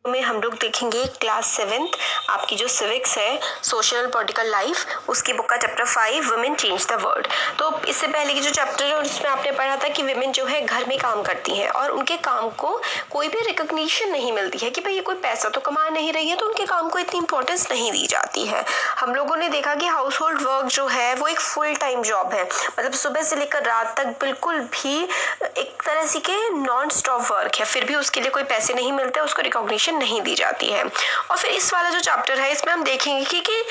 में हम लोग देखेंगे क्लास 7th आपकी जो सिविक्स है सोशल एंड पॉलिटिकल लाइफ, उसकी बुक का chapter 5 women change the world. तो इससे पहले की जो चैप्टर है उसमें आपने पढ़ा था कि वुमेन जो है घर में काम करती हैं और उनके काम को कोई भी रिकॉग्निशन नहीं मिलती है कि भाई ये कोई पैसा तो कमा नहीं रही है तो उनके काम को इतनी इंपॉर्टेंस नहीं दी जाती है। हम लोगों ने देखा कि हाउस होल्ड वर्क जो है वो एक फुल टाइम जॉब है, मतलब सुबह से लेकर रात तक बिल्कुल भी एक तरह से के नॉन स्टॉप वर्क है, फिर भी उसके लिए कोई पैसे नहीं मिलते, उसको रिकॉग्निशन नहीं दी जाती है। और फिर इस वाला जो चैप्टर है इसमें हम देखेंगे कि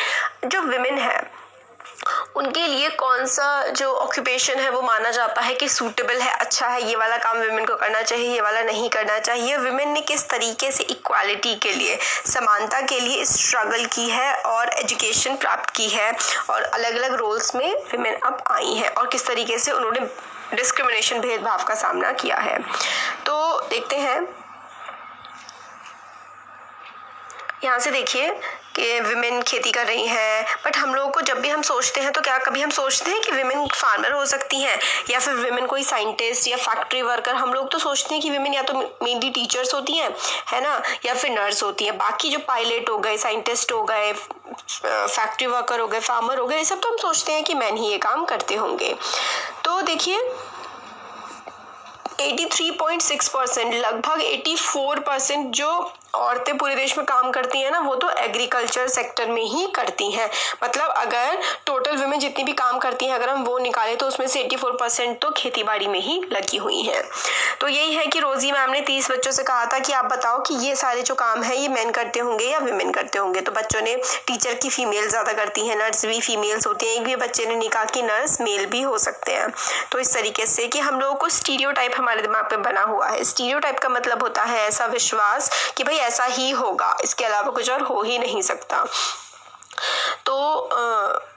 जो विमेन है उनके लिए कौन सा जो ऑक्यूपेशन है वो माना जाता है कि सूटेबल है, अच्छा है, ये वाला काम विमेन को करना चाहिए, ये वाला नहीं करना चाहिए। विमेन ने किस तरीके से इक्वालिटी के लिए, समानता के लिए स्ट्रगल की है और एजुकेशन प्राप्त की है और अलग अलग रोल्स में विमेन अब आई हैं और किस तरीके से उन्होंने डिस्क्रिमिनेशन, भेदभाव का सामना किया है। तो देखते हैं, यहाँ से देखिए कि विमेन खेती कर रही हैं, बट हम लोगों को जब भी हम सोचते हैं तो क्या कभी हम सोचते हैं कि विमेन फार्मर हो सकती हैं या फिर विमेन कोई साइंटिस्ट या फैक्ट्री वर्कर। हम लोग तो सोचते हैं कि विमेन या तो मेनली टीचर्स होती हैं, है ना, या फिर नर्स होती हैं। बाकी जो पायलट हो गए, साइंटिस्ट हो गए, फैक्ट्री वर्कर हो गए, फार्मर हो गए, ये सब तो हम सोचते हैं कि मैन ही ये काम करते होंगे। तो देखिए 83.6%, लगभग 84% जो औरतें पूरे देश में काम करती हैं ना, वो तो एग्रीकल्चर सेक्टर में ही करती हैं। मतलब अगर टोटल विमेन जितनी भी काम करती हैं अगर हम वो निकालें तो उसमें से 84% तो खेतीबाड़ी में ही लगी हुई हैं। तो यही है कि रोजी मैम ने 30 बच्चों से कहा था कि आप बताओ कि ये सारे जो काम है ये मेन करते होंगे या विमेन करते होंगे। तो बच्चों ने टीचर की फीमेल ज़्यादा करती हैं, नर्स भी फीमेल्स होती हैं। एक भी बच्चे ने नहीं कहा कि नर्स मेल भी हो सकते हैं। तो इस तरीके से कि हम लोगों को स्टीरियोटाइप हमारे दिमाग पे बना हुआ है। स्टीरियोटाइप का मतलब होता है ऐसा विश्वास कि भाई ऐसा ही होगा, इसके अलावा कुछ और हो ही नहीं सकता। तो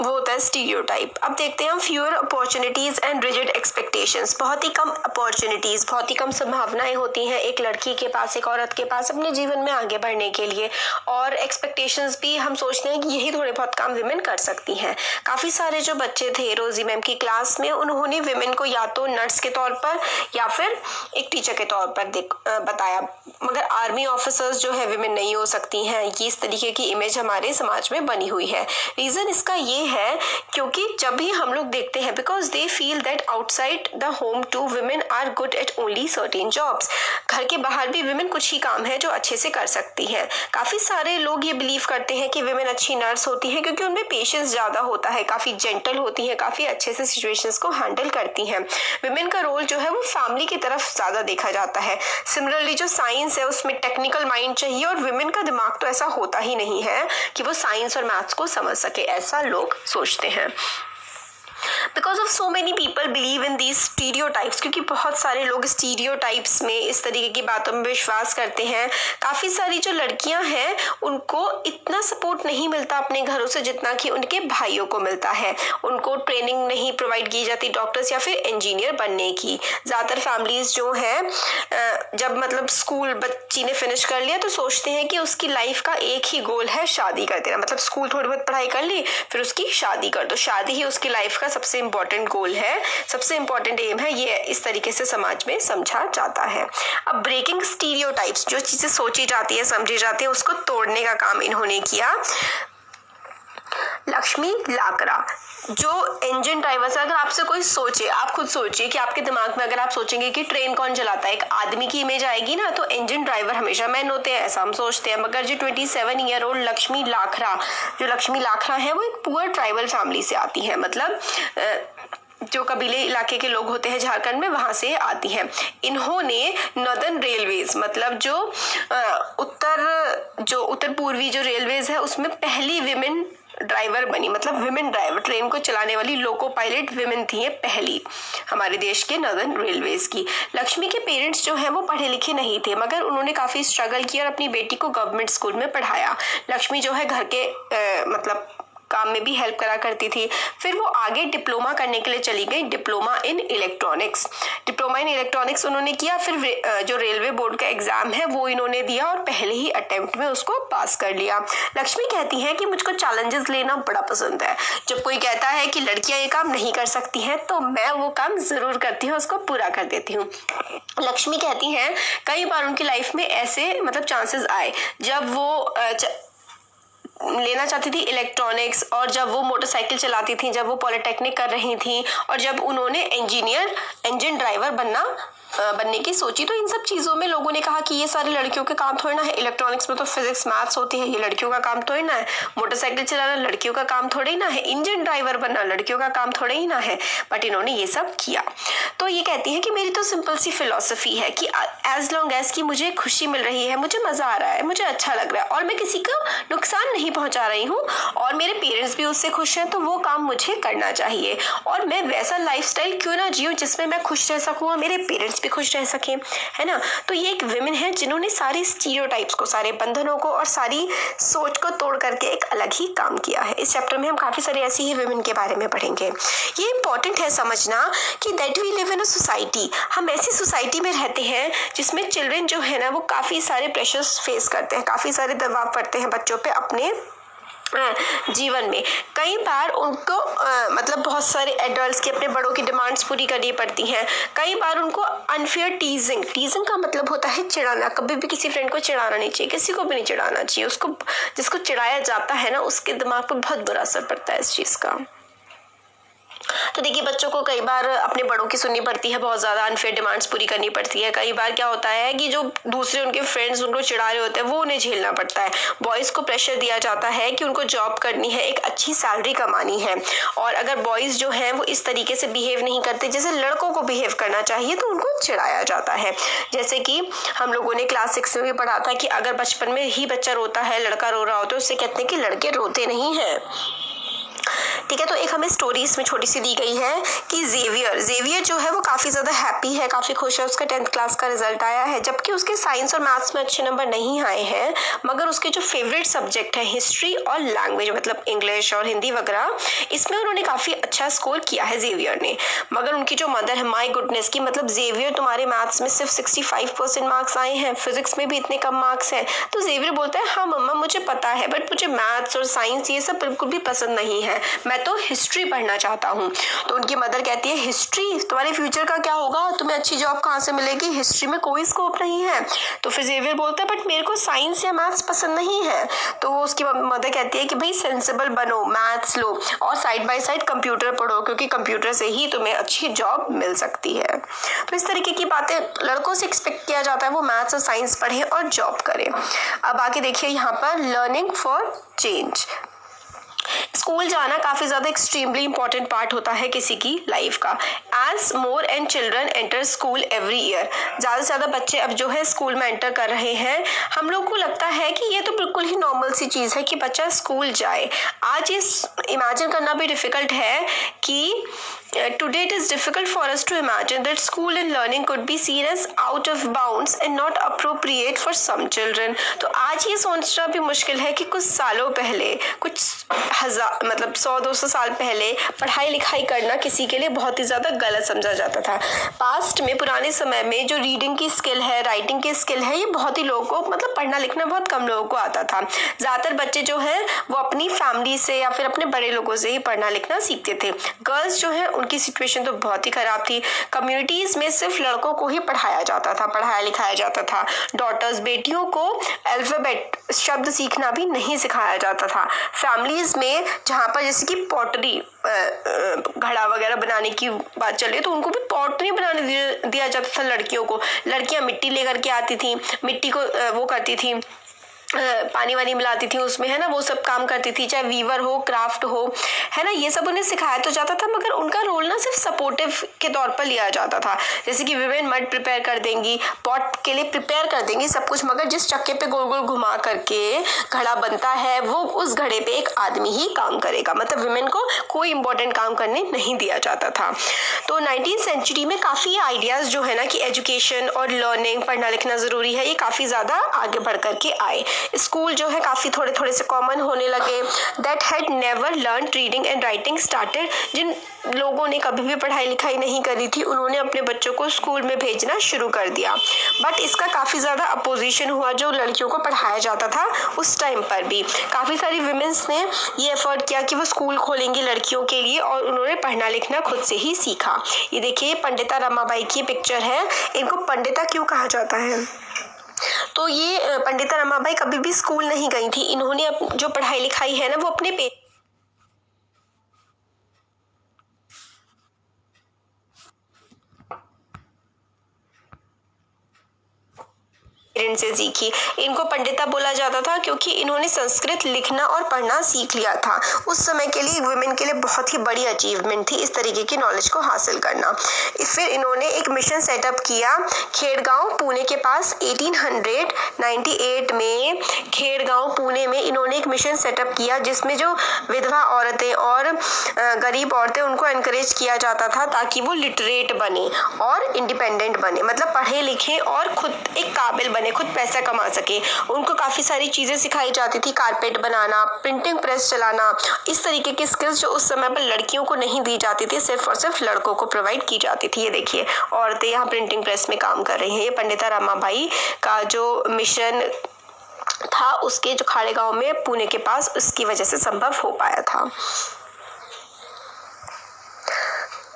वो होता है स्टीरियोटाइप। अब देखते हैं हम fewer opportunities and rigid expectations. बहुत ही कम अपॉर्चुनिटीज, बहुत ही कम संभावनाएं होती हैं एक लड़की के पास, एक औरत के पास अपने जीवन में आगे बढ़ने के लिए। और एक्सपेक्टेशंस भी हम सोचते हैं कि यही थोड़े बहुत काम विमेन कर सकती हैं। काफ़ी सारे जो बच्चे थे रोजी मैम की क्लास में, उन्होंने विमेन को या तो नर्स के तौर पर या फिर एक टीचर के तौर पर बताया, मगर आर्मी ऑफिसर्स जो है विमेन नहीं हो सकती हैं। ये इस तरीके की इमेज हमारे समाज में बनी हुई है। रीजन इसका ये है क्योंकि जब भी हम लोग देखते हैं, because they feel that outside the home to women are good at only certain jobs. घर के बाहर भी विमेन कुछ ही काम है जो अच्छे से कर सकती हैं। काफी सारे लोग ये बिलीव करते हैं कि विमेन अच्छी नर्स होती हैं क्योंकि उनमें पेशेंस ज्यादा होता है, काफी जेंटल होती हैं, काफी अच्छे से सिचुएशंस को हैंडल करती हैं। विमेन का रोल जो है वो फैमिली की तरफ ज्यादा देखा जाता है। सिमिलरली जो साइंस है उसमें टेक्निकल माइंड चाहिए और विमेन का दिमाग तो ऐसा होता ही नहीं है कि वो साइंस और मैथ्स को समझ सके, ऐसा लोग सोचते हैं। Because of so many people believe in these stereotypes, क्योंकि बहुत सारे लोग स्टीरियोटाइप्स में, इस तरीके की बातों में विश्वास करते हैं। काफ़ी सारी जो लड़कियां हैं उनको इतना सपोर्ट नहीं मिलता अपने घरों से जितना कि उनके भाइयों को मिलता है। उनको ट्रेनिंग नहीं प्रोवाइड की जाती डॉक्टर्स या फिर इंजीनियर बनने की। ज़्यादातर फैमिलीज जो हैं जब मतलब स्कूल बच्ची ने फिनिश कर लिया तो सोचते हैं कि उसकी लाइफ का एक ही गोल है शादी कर देना। मतलब स्कूल थोड़ी बहुत पढ़ाई कर ली फिर उसकी शादी कर दो, शादी ही उसकी लाइफ का सबसे इम्पोर्टेंट गोल है, सबसे इम्पोर्टेंट एम है। ये इस तरीके से समाज में समझा जाता है। अब ब्रेकिंग स्टीरियोटाइप्स, जो चीजें सोची जाती है, समझी जाती है, उसको तोड़ने का काम इन्होंने किया। लक्ष्मी लाकरा जो इंजन ड्राइवर है, अगर आपसे कोई सोचे, आप खुद सोचिए कि आपके दिमाग में अगर आप सोचेंगे कि ट्रेन कौन चलाता है, एक आदमी की इमेज आएगी ना, तो इंजन ड्राइवर हमेशा मैन होते हैं, ऐसा हम सोचते हैं। मगर जो 27 ईयर ओल्ड लक्ष्मी लाखरा, जो लक्ष्मी लाखरा है वो एक पुअर ट्राइबल फैमिली से आती है। मतलब जो कबीले इलाके के लोग होते हैं झारखंड में, वहां से आती हैं। इन्होंने नॉर्दर्न रेलवेज, मतलब जो उत्तर पूर्वी जो रेलवेज है उसमें पहली विमेन ड्राइवर बनी। मतलब विमेन ड्राइवर, ट्रेन को चलाने वाली लोको पायलट विमेन थी पहली हमारे देश के नॉर्दर्न रेलवेज की। लक्ष्मी के पेरेंट्स जो हैं वो पढ़े लिखे नहीं थे, मगर उन्होंने काफ़ी स्ट्रगल किया और अपनी बेटी को गवर्नमेंट स्कूल में पढ़ाया। लक्ष्मी जो है घर के मतलब काम में भी हेल्प करा करती थी। फिर वो आगे डिप्लोमा करने के लिए चली गई, diploma in electronics. Diploma in electronics उन्होंने किया। फिर जो रेलवे बोर्ड का एग्जाम है वो इन्होंने दिया और पहले ही अटेम्प्ट में उसको पास कर लिया। लक्ष्मी कहती हैं कि मुझको चैलेंजेस लेना बड़ा पसंद है। जब कोई कहता है कि लड़कियां ये काम नहीं कर सकती हैं तो मैं वो काम जरूर करती हूँ, उसको पूरा कर देती हूँ। लक्ष्मी कहती हैं कई बार उनकी लाइफ में ऐसे मतलब चांसेस आए जब वो लेना चाहती थी इलेक्ट्रॉनिक्स, और जब वो मोटरसाइकिल चलाती थी, जब वो पॉलिटेक्निक कर रही थी, और जब उन्होंने इंजन ड्राइवर बनने की सोची। तो इन सब चीज़ों में लोगों ने कहा कि ये सारे लड़कियों के काम थोड़ी ना है, इलेक्ट्रॉनिक्स में तो फिजिक्स मैथ्स होती है, ये लड़कियों का काम थोड़ी ना है, मोटरसाइकिल चलाना लड़कियों का काम थोड़ी ना है, इंजन ड्राइवर बनना लड़कियों का काम थोड़े ही ना है, बट इन्होंने ये सब किया। तो ये कहती है कि मेरी तो सिंपल सी फिलॉसफी है कि एज लॉन्ग एज की मुझे खुशी मिल रही है, मुझे मज़ा आ रहा है, मुझे अच्छा लग रहा है और मैं किसी को नुकसान नहीं पहुंचा रही हूँ और मेरे पेरेंट्स भी उससे खुश हैं, तो वो काम मुझे करना चाहिए। और मैं वैसा लाइफस्टाइल क्यों ना जीऊँ जिसमें मैं खुश रह सकूँ और मेरे पेरेंट्स भी खुश रह सकें, है ना। तो ये एक विमेन है जिन्होंने सारे स्टीरियोटाइप्स को, सारे बंधनों को और सारी सोच को तोड़ करके एक अलग ही काम किया है। इस चैप्टर में हम काफ़ी सारे ऐसी ही विमेन के बारे में पढ़ेंगे। ये इंपॉर्टेंट है समझना कि that we live in a society, हम ऐसी सोसाइटी में रहते हैं जिसमें चिल्ड्रन जो है ना वो काफ़ी सारे प्रेशर्स फेस करते हैं, काफ़ी सारे दबाव पड़ते हैं बच्चों पे अपने जीवन में। कई बार उनको मतलब बहुत सारे एडल्ट्स की, अपने बड़ों की डिमांड्स पूरी करनी पड़ती हैं। कई बार उनको अनफेयर टीजिंग का मतलब होता है चिढ़ाना। कभी भी किसी फ्रेंड को चिढ़ाना नहीं चाहिए, किसी को भी नहीं चिढ़ाना चाहिए। उसको, जिसको चिढ़ाया जाता है ना, उसके दिमाग पर बहुत बुरा असर पड़ता है इस चीज़ का। तो देखिए, बच्चों को कई बार अपने बड़ों की सुननी पड़ती है, बहुत ज़्यादा अनफेयर डिमांड्स पूरी करनी पड़ती है। कई बार क्या होता है कि जो दूसरे उनके फ्रेंड्स उनको चिढ़ा रहे होते हैं वो उन्हें झेलना पड़ता है। बॉयज़ को प्रेशर दिया जाता है कि उनको जॉब करनी है, एक अच्छी सैलरी कमानी है, और अगर बॉयज़ जो हैं वो इस तरीके से बिहेव नहीं करते जैसे लड़कों को बिहेव करना चाहिए तो उनको चिढ़ाया जाता है। जैसे कि हम लोगों ने क्लास 6 में भी पढ़ा था कि अगर बचपन में ही बच्चा रोता है, लड़का रो रहा होता है, उससे कहते हैं कि लड़के रोते नहीं हैं। ठीक है, तो एक हमें स्टोरी इसमें छोटी सी दी गई है कि जेवियर जो है वो काफ़ी ज़्यादा हैप्पी है, काफ़ी खुश है, उसका 10th क्लास का रिजल्ट आया है, जबकि उसके साइंस और मैथ्स में अच्छे नंबर नहीं आए हैं, मगर उसके जो फेवरेट सब्जेक्ट है हिस्ट्री और लैंग्वेज, मतलब इंग्लिश और हिंदी वगैरह, इसमें उन्होंने काफ़ी अच्छा स्कोर किया है जेवियर ने। मगर उनकी जो मदर है, माई गुडनेस की, मतलब जेवियर तुम्हारे मैथ्स में सिर्फ 65% मार्क्स आए हैं, फिजिक्स में भी इतने कम मार्क्स हैं। तो जेवियर बोलता है हाँ मम्मा मुझे पता है, बट मुझे मैथ्स और साइंस ये सब बिल्कुल भी पसंद नहीं है, मैं तो हिस्ट्री पढ़ना चाहता हूँ। तो उनकी मदर कहती है हिस्ट्री, तुम्हारे फ्यूचर का क्या होगा, तुम्हें अच्छी जॉब कहाँ से मिलेगी, हिस्ट्री में कोई स्कोप नहीं है। तो फिर जेवियर बोलता है बट मेरे को साइंस या मैथ्स पसंद नहीं है। तो उसकी मदर कहती है कि भाई सेंसिबल बनो, मैथ्स लो और साइड बाय साइड कंप्यूटर पढ़ो, क्योंकि कंप्यूटर से ही तुम्हें अच्छी जॉब मिल सकती है। तो इस तरीके की बातें लड़कों से एक्सपेक्ट किया जाता है, वो मैथ्स और साइंस पढ़ें और जॉब करें। अब आगे देखिए यहाँ पर लर्निंग फॉर चेंज। स्कूल जाना काफ़ी ज़्यादा एक्सट्रीमली इंपॉर्टेंट पार्ट होता है किसी की लाइफ का। As more and children enter school every year, ज़्यादा से ज़्यादा बच्चे अब जो है स्कूल में एंटर कर रहे हैं। हम लोग को लगता है कि ये तो बिल्कुल ही नॉर्मल सी चीज़ है कि बच्चा स्कूल जाए। आज इस इमेजिन करना भी डिफ़िकल्ट है कि today it is difficult for us to imagine that school and learning could be seen as out of bounds and not appropriate for some children। तो आज ये सोचना भी मुश्किल है कि कुछ सालों पहले, कुछ मतलब 100-200 साल पहले पढ़ाई लिखाई करना किसी के लिए बहुत ही ज़्यादा गलत समझा जाता था। पास्ट में, पुराने समय में जो रीडिंग की स्किल है, राइटिंग की स्किल है, ये बहुत ही लोगों को, मतलब पढ़ना लिखना बहुत कम लोगों को आता था। ज़्यादातर बच्चे जो हैं वो अपनी फैमिली से या फिर अपने बड़े लोगों से ही पढ़ना लिखना सीखते थे। गर्ल्स जो हैं उनकी सिचुएशन तो बहुत ही ख़राब थी। कम्युनिटीज़ में सिर्फ लड़कों को ही पढ़ाया जाता था, पढ़ाया लिखाया जाता था। डॉटर्स, बेटियों को अल्फ़ाबेट, शब्द सीखना भी नहीं सिखाया जाता था। फैमिलीज़ में जहाँ पर जैसे कि पॉटरी, घड़ा वगैरह बनाने की बात चल रही है, तो उनको भी पॉटरी बनाने दिया जाता था लड़कियों को। लड़कियाँ मिट्टी लेकर के आती थी, मिट्टी को वो करती थी, पानी वानी मिलाती थी उसमें, है ना, वो सब काम करती थी। चाहे वीवर हो, क्राफ्ट हो, है ना, ये सब उन्हें सिखाया तो जाता था, मगर उनका रोल ना सिर्फ सपोर्टिव के तौर पर लिया जाता था। जैसे कि विमेन मड प्रिपेयर कर देंगी, पॉट के लिए प्रिपेयर कर देंगी सब कुछ, मगर जिस चक्के पे गोल गोल घुमा करके घड़ा बनता है वो उस घड़े पे एक आदमी ही काम करेगा। मतलब विमेन को कोई इंपॉर्टेंट काम करने नहीं दिया जाता था। तो 19th सेंचुरी में काफ़ी आइडियाज़ जो है ना कि एजुकेशन और लर्निंग, पढ़ना लिखना ज़रूरी है, ये काफ़ी ज़्यादा आगे बढ़ करके आए। स्कूल जो है काफ़ी थोड़े थोड़े से कॉमन होने लगे। That had never learn reading and writing started, जिन लोगों ने कभी भी पढ़ाई लिखाई नहीं करी थी उन्होंने अपने बच्चों को स्कूल में भेजना शुरू कर दिया। बट इसका काफ़ी ज़्यादा अपोजिशन हुआ जो लड़कियों को पढ़ाया जाता था उस टाइम पर भी। काफ़ी सारी विमेंस ने ये एफर्ट किया कि वो स्कूल खोलेंगी लड़कियों के लिए और उन्होंने पढ़ना लिखना खुद से ही सीखा। ये देखिए पंडिता रमाबाई की पिक्चर है। इनको पंडिता क्यों कहा जाता है? तो ये पंडिता रमाबाई कभी भी स्कूल नहीं गई थी। इन्होंने जो पढ़ाई लिखाई है ना वो अपने पेरेंट्स से सीखी। इनको पंडिता बोला जाता था क्योंकि इन्होंने संस्कृत लिखना और पढ़ना सीख लिया था। उस समय के लिए वुमेन के लिए बहुत ही बड़ी अचीवमेंट थी इस तरीके की नॉलेज को हासिल करना। फिर इन्होंने एक मिशन सेटअप किया खेड़गांव पुणे के पास 1898 में। खेड़गांव पुणे में इन्होंने एक मिशन सेटअप किया जिसमें जो विधवा औरतें और गरीब औरतें उनको एनकरेज किया जाता था ताकि वो लिटरेट बने और इंडिपेंडेंट बने, मतलब पढ़े लिखे और खुद एक काबिल बने, खुद पैसा कमा सके। उनको काफ़ी सारी चीज़ें सिखाई जाती थी, कारपेट बनाना, प्रिंटिंग प्रेस चलाना, इस तरीके की स्किल्स जो उस समय पर लड़कियों को नहीं दी जाती थी, सिर्फ और सिर्फ लड़कों को प्रोवाइड की जाती थी। ये देखिए औरतें यहाँ प्रिंटिंग प्रेस में काम कर रही हैं। ये पंडिता रमाबाई का जो मिशन था उसके जो खाड़ेगांव में पुणे के पास उसकी वजह से संभव हो पाया था।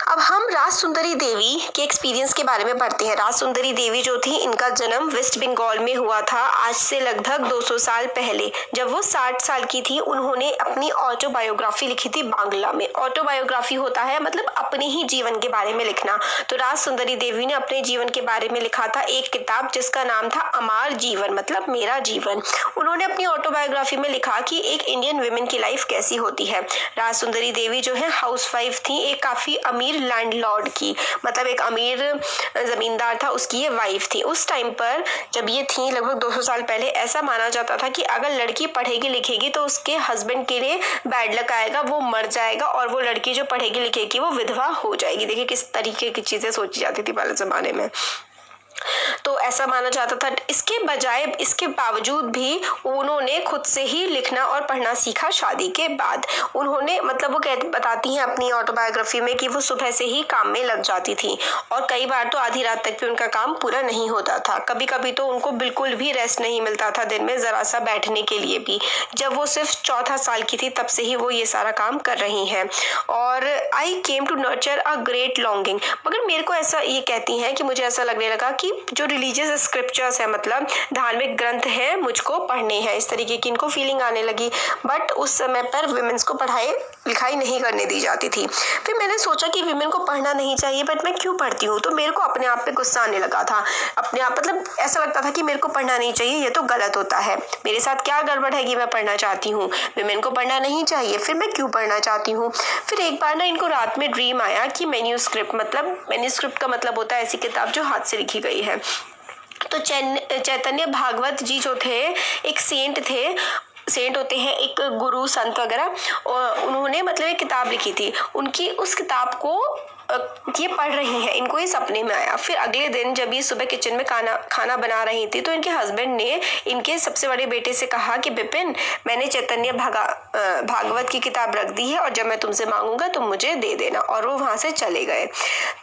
अब हम राज सुंदरी देवी के एक्सपीरियंस के बारे में पढ़ते हैं। राज सुंदरी देवी जो थी इनका जन्म वेस्ट बंगाल में हुआ था आज से लगभग 200 साल पहले। जब वो 60 साल की थी उन्होंने अपनी ऑटोबायोग्राफी लिखी थी बांग्ला में। ऑटोबायोग्राफी होता है मतलब अपने ही जीवन के बारे में लिखना। तो राज सुंदरी देवी ने अपने जीवन के बारे में लिखा था एक किताब जिसका नाम था अमार जीवन, मतलब मेरा जीवन। उन्होंने अपनी ऑटोबायोग्राफी में लिखा कि एक इंडियन वुमेन की लाइफ कैसी होती है। राज सुंदरी देवी जो है हाउसवाइफ थी, एक काफी अमीर लैंडलॉर्ड की, मतलब एक अमीर जमींदार था उसकी ये वाइफ थी। उस टाइम पर जब ये थी लगभग 200 साल पहले, ऐसा माना जाता था कि अगर लड़की पढ़ेगी लिखेगी तो उसके हस्बैंड के लिए बैड लक आएगा, वो मर जाएगा, और वो लड़की जो पढ़ेगी लिखेगी वो विधवा हो जाएगी। देखिए किस तरीके की चीजें सोची जाती थी पहले जमाने में, तो ऐसा माना जाता था। इसके बजाय इसके बावजूद भी उन्होंने खुद से ही लिखना और पढ़ना सीखा शादी के बाद। उन्होंने मतलब वो बताती हैं अपनी ऑटोबायोग्राफी में कि वो सुबह से ही काम में लग जाती थी और कई बार तो आधी रात तक भी उनका काम पूरा नहीं होता था। कभी कभी तो उनको बिल्कुल भी रेस्ट नहीं मिलता था दिन में जरा सा बैठने के लिए भी। जब वो सिर्फ 4 साल की थी तब से ही वो ये सारा काम कर रही हैं। और I came to nurture a great longing, मगर मेरे को ऐसा ये कहती हैं कि मुझे ऐसा लगने लगा कि जो रिलीजियस स्क्रिप्चर्स है मतलब धार्मिक ग्रंथ है मुझको पढ़ने हैं, इस तरीके की इनको फीलिंग आने लगी। बट उस समय पर विमेंस को पढ़ाई लिखाई नहीं करने दी जाती थी। फिर मैंने सोचा कि विमेन को पढ़ना नहीं चाहिए, बट मैं क्यों पढ़ती हूँ, तो मेरे को अपने आप पे गुस्सा आने लगा था। अपने आप मतलब ऐसा लगता था कि मेरे को पढ़ना नहीं चाहिए, ये तो गलत होता है, मेरे साथ क्या गड़बड़ है कि मैं पढ़ना चाहती हूँ, विमेन को पढ़ना नहीं चाहिए, फिर मैं क्यों पढ़ना चाहती हूँ। फिर एक बार ना इनको रात में ड्रीम आया कि मैन्यूस्क्रिप्ट, मतलब मैन्यूस्क्रिप्ट का मतलब होता है ऐसी किताब जो हाथ से लिखी गई है। तो चैतन्य भागवत जी जो थे एक सेंट थे, सेंट होते हैं एक गुरु संत वगैरह, और उन्होंने मतलब एक किताब लिखी थी। उनकी उस किताब को ये पढ़ रही हैं, इनको ये सपने में आया। फिर अगले दिन जब ये सुबह किचन में खाना बना रही थी तो इनके हस्बैंड ने इनके सबसे बड़े बेटे से कहा कि बिपिन, मैंने चैतन्य भागवत की किताब रख दी है और जब मैं तुमसे मांगूंगा तुम मुझे दे देना। और वो वहां से चले गए।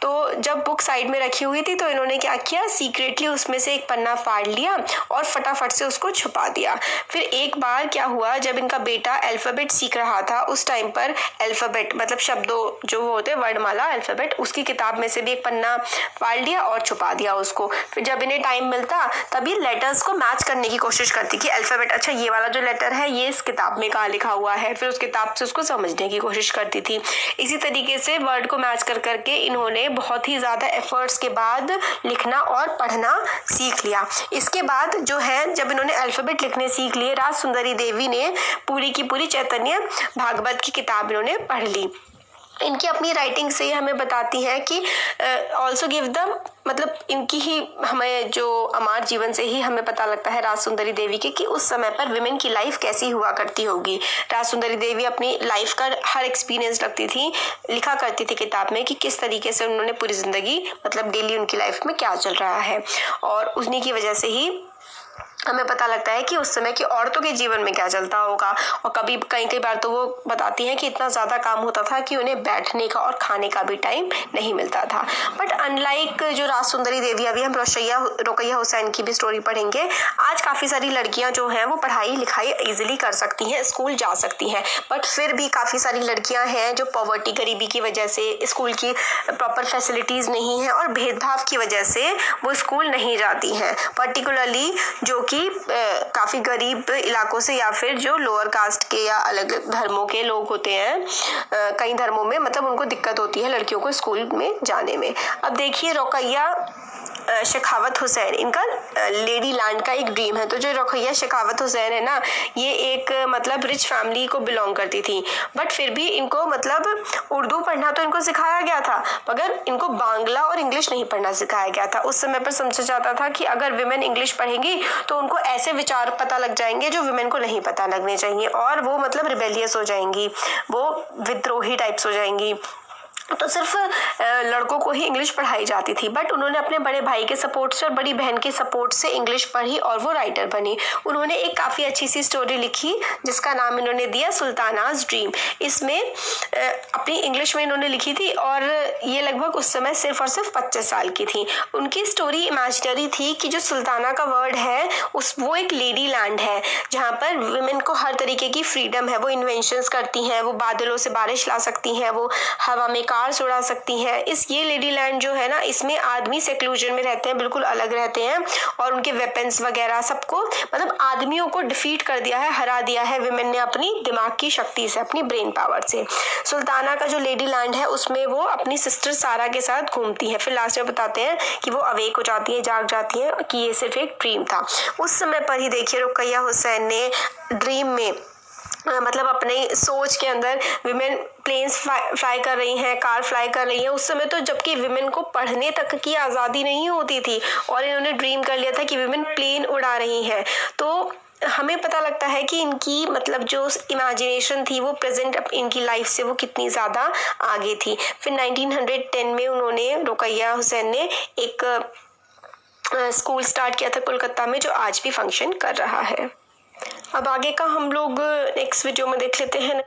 तो जब बुक साइड में रखी हुई थी तो इन्होंने क्या किया, सीक्रेटली उसमें से एक पन्ना फाड़ लिया और फटाफट से उसको छुपा दिया। फिर एक बार क्या हुआ, जब इनका बेटा अल्फाबेट सीख रहा था उस टाइम पर अल्फाबेट मतलब शब्दों जो होते वर्णमाला उसकी किताब में से भी एक पन्ना फाड़ लिया और छुपा दिया उसको। फिर जब इन्हें टाइम मिलता तब ये लेटर्स को मैच करने की कोशिश करती कि अल्फाबेट, अच्छा ये वाला जो लेटर है ये इस किताब में कहाँ लिखा हुआ है, फिर उस किताब से उसको समझने की कोशिश करती थी। इसी तरीके से वर्ड को मैच कर करके इन्होंने बहुत ही ज्यादा एफर्ट्स के बाद लिखना और पढ़ना सीख लिया। इसके बाद जो है जब इन्होंने अल्फाबेट लिखने सीख लिए, राज सुंदरी देवी ने पूरी की पूरी चैतन्य भागवत की किताब इन्होंने पढ़ ली। इनकी अपनी राइटिंग से हमें बताती है कि ऑल्सो गिव द, मतलब इनकी ही हमें जो अमार जीवन से ही हमें पता लगता है राज सुंदरी देवी के कि उस समय पर विमेन की लाइफ कैसी हुआ करती होगी। राज सुंदरी देवी अपनी लाइफ का हर एक्सपीरियंस रखती थी, लिखा करती थी किताब में कि किस तरीके से उन्होंने पूरी जिंदगी मतलब डेली उनकी लाइफ में क्या चल रहा है, और उन्हीं की वजह से ही हमें पता लगता है कि उस समय की औरतों के जीवन में क्या चलता होगा। और कभी कई बार तो वो बताती हैं कि इतना ज़्यादा काम होता था कि उन्हें बैठने का और खाने का भी टाइम नहीं मिलता था। बट अनलाइक जो राज सुंदरी देवी, अभी हम रुकैया हुसैन की भी स्टोरी पढ़ेंगे। आज काफ़ी सारी लड़कियां जो हैं वो पढ़ाई लिखाई ईजिली कर सकती हैं, स्कूल जा सकती हैं, बट फिर भी काफ़ी सारी लड़कियां हैं जो पॉवर्टी, गरीबी की वजह से, स्कूल की प्रॉपर फैसिलिटीज़ नहीं है और भेदभाव की वजह से वो स्कूल नहीं जाती हैं। पर्टिकुलरली जो कि काफ़ी गरीब इलाकों से या फिर जो लोअर कास्ट के या अलग धर्मों के लोग होते हैं, कई धर्मों में मतलब उनको दिक्कत होती है लड़कियों को स्कूल में जाने में। अब देखिए रुकैया शेखावत हुसैन, इनका लेडी लैंड का एक ड्रीम है। तो जो रुकैया शेखावत हुसैन है ना, ये एक मतलब रिच फैमिली को बिलोंग करती थी, बट फिर भी इनको मतलब उर्दू पढ़ना तो इनको सिखाया गया था, मगर इनको बांग्ला और इंग्लिश नहीं पढ़ना सिखाया गया था। उस समय पर समझा जाता था कि अगर विमेन इंग्लिश पढ़ेंगी तो उनको ऐसे विचार पता लग जाएंगे जो विमेन को नहीं पता लगने चाहिए, और वो मतलब रिबेलियस हो जाएंगी, वो विद्रोही टाइप्स हो जाएंगी। तो सिर्फ लड़कों को ही इंग्लिश पढ़ाई जाती थी, बट उन्होंने अपने बड़े भाई के सपोर्ट से और बड़ी बहन के सपोर्ट से इंग्लिश पढ़ी और वो राइटर बनी। उन्होंने एक काफ़ी अच्छी सी स्टोरी लिखी जिसका नाम इन्होंने दिया सुल्तानाज ड्रीम। इसमें अपनी इंग्लिश में इन्होंने लिखी थी और ये लगभग उस समय सिर्फ और सिर्फ 25 साल की थी। उनकी स्टोरी इमेजिनरी थी कि जो सुल्ताना का वर्ड है वो एक लेडी लैंड है जहाँ पर वुमेन को हर तरीके की फ्रीडम है। वो इन्वेंशंस करती हैं, वो बादलों से बारिश ला सकती हैं, वो हवा में कार्स उड़ा सकती हैं। ये लेडी लैंड जो है ना, इसमें आदमी सेक्लूजन में रहते हैं, बिल्कुल अलग रहते हैं, और उनके वेपन्स वगैरह सबको मतलब आदमियों को डिफीट कर दिया है, हरा दिया है विमेन ने अपनी दिमाग की शक्ति से, अपनी ब्रेन पावर से। सुल्ताना का जो लेडी लैंड है उसमें वो अपनी सिस्टर सारा के साथ घूमती है। फिर लास्ट में बताते हैं कि वो अवेक हो जाती है, जाग जाती है कि ये सिर्फ एक ड्रीम था। उस समय पर ही देखिए रुकैया हुसैन ने ड्रीम में मतलब अपने सोच के अंदर विमेन प्लेन्स फ्लाई कर रही हैं, कार फ्लाई कर रही हैं। उस समय तो जबकि विमेन को पढ़ने तक की आज़ादी नहीं होती थी और इन्होंने ड्रीम कर लिया था कि विमेन प्लेन उड़ा रही हैं। तो हमें पता लगता है कि इनकी मतलब जो इमेजिनेशन थी वो प्रेजेंट इनकी लाइफ से वो कितनी ज़्यादा आगे थी। फिर 1910 में उन्होंने रुकैया हुसैन ने एक स्कूल स्टार्ट किया था कोलकाता में, जो आज भी फंक्शन कर रहा है। अब आगे का हम लोग नेक्स्ट वीडियो में देख लेते हैं।